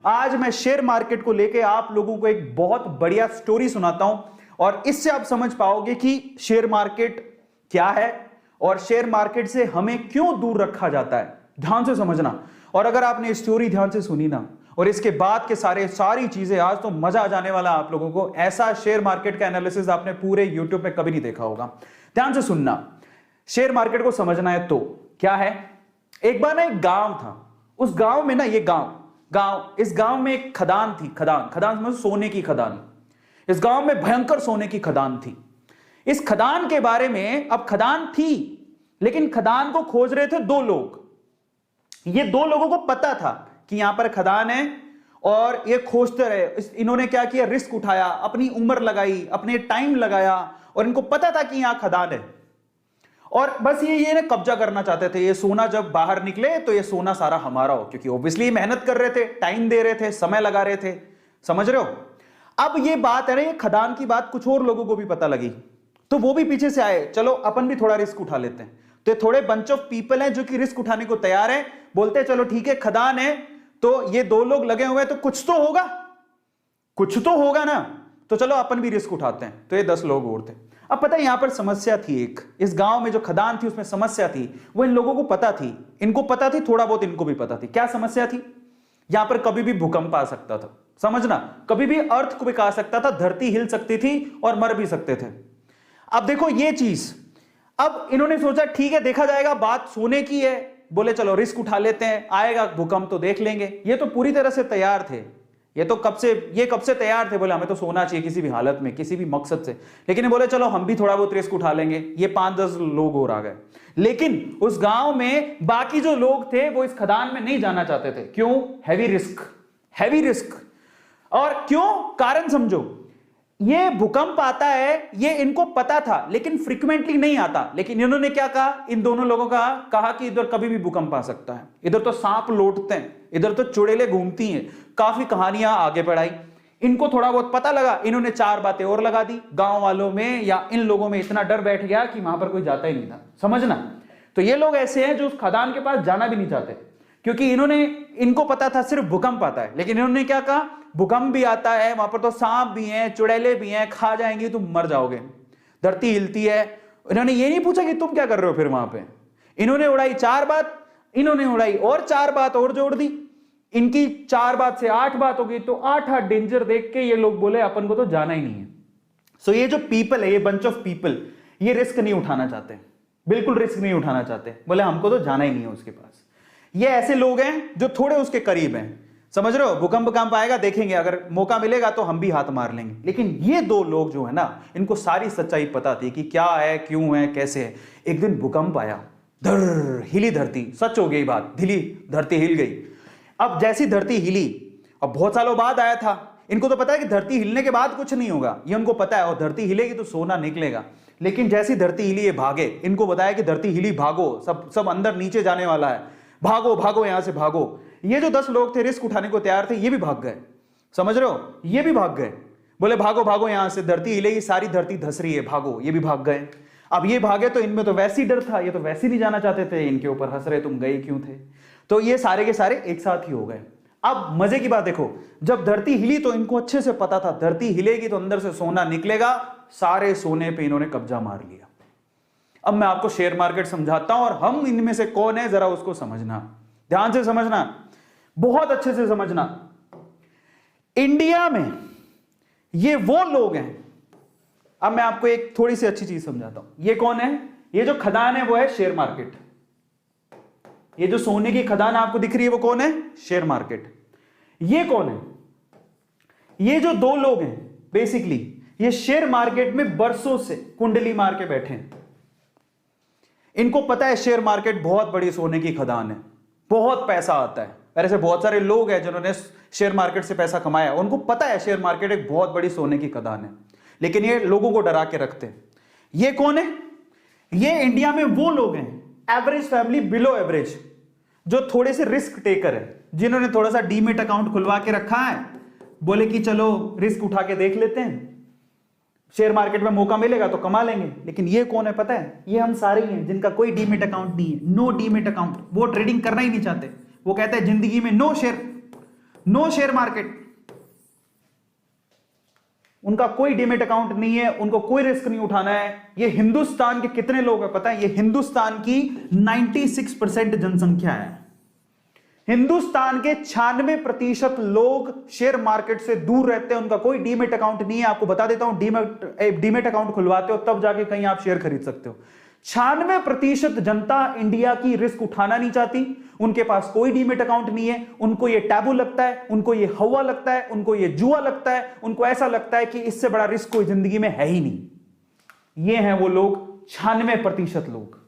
आज मैं share market को लेके आप लोगों को एक बहुत बढ़िया स्टोरी सुनाता हूं और इससे आप समझ पाओगे कि शेयर मार्केट क्या है और शेयर मार्केट से हमें क्यों दूर रखा जाता है। ध्यान से समझना। और अगर आपने स्टोरी ध्यान से सुनी ना और इसके बाद के सारी चीजें, आज तो मजा आ जाने वाला आप लोगों को। ऐसा शेयर मार्केट का एनालिसिस आपने पूरे यूट्यूब में कभी नहीं देखा होगा। ध्यान से सुनना। शेयर मार्केट को समझना है तो क्या है। एक बार ना एक गांव था। उस गांव में ना, ये इस गांव में एक खदान थी। खदान समझो, सोने की खदान। इस गांव में भयंकर सोने की खदान थी। इस खदान के बारे में, अब खदान थी लेकिन खदान को खोज रहे थे दो लोग। ये दो लोगों को पता था कि यहां पर खदान है और ये खोजते रहे। इन्होंने क्या किया, रिस्क उठाया, अपनी उम्र लगाई, अपने टाइम लगाया और इनको पता था कि यहां खदान है और बस ये ना कब्जा करना चाहते थे। ये सोना जब बाहर निकले तो ये सोना सारा हमारा हो, क्योंकि ऑब्वियसली मेहनत कर रहे थे, टाइम दे रहे थे, समय लगा रहे थे। समझ रहे हो। अब ये बात है ना, ये खदान की बात कुछ और लोगों को भी पता लगी तो वो भी पीछे से आए, चलो अपन भी थोड़ा रिस्क उठा लेते हैं। तो ये थोड़े बंच ऑफ पीपल हैं जो कि रिस्क उठाने को तैयार हैं। बोलते हैं चलो ठीक है, खदान है तो ये दो लोग लगे हुए हैं तो कुछ तो होगा ना, तो चलो अपन भी रिस्क उठाते हैं। तो ये 10 लोग और थे। अब पता है यहां पर समस्या थी एक, इस गांव में जो खदान थी उसमें समस्या थी। वो इन लोगों को पता थी, इनको पता थी, थोड़ा बहुत इनको भी पता थी। क्या समस्या थी। यहां पर कभी भी भूकंप आ सकता था। समझना, कभी भी अर्थ को भी आ सकता था, धरती हिल सकती थी और मर भी सकते थे। अब देखो ये चीज, अब इन्होंने सोचा ठीक है देखा जाएगा, बात सोने की है, बोले चलो रिस्क उठा लेते हैं, आएगा भूकंप तो देख लेंगे। ये तो पूरी तरह से तैयार थे, ये कब से तैयार थे, बोले हमें तो सोना चाहिए किसी भी हालत में, किसी भी मकसद से। लेकिन बोले चलो हम भी थोड़ा बहुत रिस्क उठा लेंगे। ये 5-10 लोग और आ गए। लेकिन उस गांव में बाकी जो लोग थे वो इस खदान में नहीं जाना चाहते थे। क्यों। Heavy risk. और क्यों, कारण समझो। ये भूकंप आता है, ये इनको पता था लेकिन फ्रीक्वेंटली नहीं आता। लेकिन इन्होंने क्या कहा, इन दोनों लोगों का कहा कि इधर कभी भी भूकंप आ सकता है, इधर तो सांप लौटते हैं, इधर तो चुड़ैलें घूमती हैं। काफी कहानियां आगे बढ़ाई। इनको थोड़ा बहुत पता लगा, इन्होंने 4 बातें और लगा दी। गांव वालों में या इन लोगों में इतना डर बैठ गया कि वहां पर कोई जाता ही नहीं था। समझना। तो ये लोग ऐसे हैं जो उस खदान के पास जाना भी नहीं चाहते, क्योंकि इनको पता था सिर्फ भूकंप आता है। लेकिन इन्होंने क्या कहा, भूकंप भी आता है, वहां पर तो सांप भी हैं, चुड़ैले भी हैं, खा जाएंगी, तुम मर जाओगे, धरती हिलती है। इन्होंने ये नहीं पूछा कि तुम क्या कर रहे हो फिर वहां पे। इन्होंने उड़ाई 4 बात, इन्होंने उड़ाई और 4 बात और जोड़ दी। इनकी 4 बात से 8 बात हो गई। तो 8 डेंजर देख के ये लोग बोले अपन को तो जाना ही नहीं है। सो ये जो पीपल है, ये बंच ऑफ पीपल, ये रिस्क नहीं उठाना चाहते, बिल्कुल रिस्क नहीं उठाना चाहते। बोले हमको तो जाना ही नहीं है उसके पास। ये ऐसे लोग हैं जो थोड़े उसके करीब हैं। समझ रहे हो। भूकंप आएगा देखेंगे, अगर मौका मिलेगा तो हम भी हाथ मार लेंगे। लेकिन ये 2 लोग जो है ना, इनको सारी सच्चाई पता थी कि क्या है, क्यों है, कैसे है। एक दिन भूकंप आया, हिली धरती। सच हो गई बात, धरती हिल गई। अब जैसी धरती हिली, अब बहुत सालों बाद आया था, इनको तो पता है कि धरती हिलने के बाद कुछ नहीं होगा, ये उनको पता है। और धरती हिलेगी तो सोना निकलेगा। लेकिन जैसी धरती हिली ये भागे। इनको बताया कि धरती हिली, भागो, सब अंदर नीचे जाने वाला है, भागो यहां से भागो। ये जो 10 लोग थे रिस्क उठाने को तैयार थे, ये भी भाग गए। समझ रहे हो, ये भी भाग गए। बोले भागो यहां से, धरती हिलेगी, सारी धरती धस रही है, भागो। ये भी भाग गए। अब ये भागे तो इनमें तो वैसे ही डर था, ये तो वैसे नहीं जाना चाहते थे, इनके ऊपर हंस रहे तुम गए क्यों थे। तो ये सारे के सारे एक साथ ही हो गए। अब मजे की बात देखो, जब धरती हिली तो इनको अच्छे से पता था धरती हिलेगी तो अंदर से सोना निकलेगा। सारे सोने पे इन्होंने कब्जा मार लिया। अब मैं आपको शेयर मार्केट समझाता हूं और हम इनमें से कौन है जरा उसको समझना, ध्यान से समझना, बहुत अच्छे से समझना। इंडिया में ये वो लोग हैं। अब मैं आपको एक थोड़ी सी अच्छी चीज समझाता हूं। ये कौन है, ये जो खदान है वो है शेयर मार्केट। ये जो सोने की खदान आपको दिख रही है वो कौन है, शेयर मार्केट। ये कौन है, ये जो 2 लोग हैं बेसिकली ये शेयर मार्केट में बरसों से कुंडली मार के बैठे हैं। इनको पता है शेयर मार्केट बहुत बड़ी सोने की खदान है, बहुत पैसा आता है। ऐसे बहुत सारे लोग हैं जिन्होंने शेयर मार्केट से पैसा कमाया, उनको पता है शेयर मार्केट एक बहुत बड़ी सोने की खदान है। लेकिन ये लोगों को डरा के रखते हैं। ये कौन है, ये इंडिया में वो लोग हैं, एवरेज फैमिली, बिलो एवरेज, जो थोड़े से रिस्क टेकर है, जिन्होंने थोड़ा सा डीमेट अकाउंट खुलवा के रखा है। बोले कि चलो रिस्क उठा के देख लेते हैं, शेयर मार्केट में मौका मिलेगा तो कमा लेंगे। लेकिन ये कौन है पता है, ये हम सारे ही हैं जिनका कोई डीमेट अकाउंट नहीं है, नो डीमेट अकाउंट। वो ट्रेडिंग करना ही नहीं चाहते, वो कहते हैं जिंदगी में no share, no share market, उनका कोई डीमेट अकाउंट नहीं है, उनको कोई रिस्क नहीं उठाना है। ये हिंदुस्तान के कितने लोग हैं पता है? ये हिंदुस्तान की 96% जनसंख्या है। हिंदुस्तान के 96% लोग शेयर मार्केट से दूर रहते हैं, उनका कोई डीमेट अकाउंट नहीं है। आपको बता देता हूं, डीमेट अकाउंट खुलवाते हो तब जाके कहीं आप शेयर खरीद सकते हो। 96% जनता इंडिया की रिस्क उठाना नहीं चाहती, उनके पास कोई डीमेट अकाउंट नहीं है, उनको ये टैबू लगता है, उनको ये हवा लगता है, उनको ये जुआ लगता है, उनको ऐसा लगता है कि इससे बड़ा रिस्क कोई जिंदगी में है ही नहीं। ये हैं वो लोग, 96% लोग।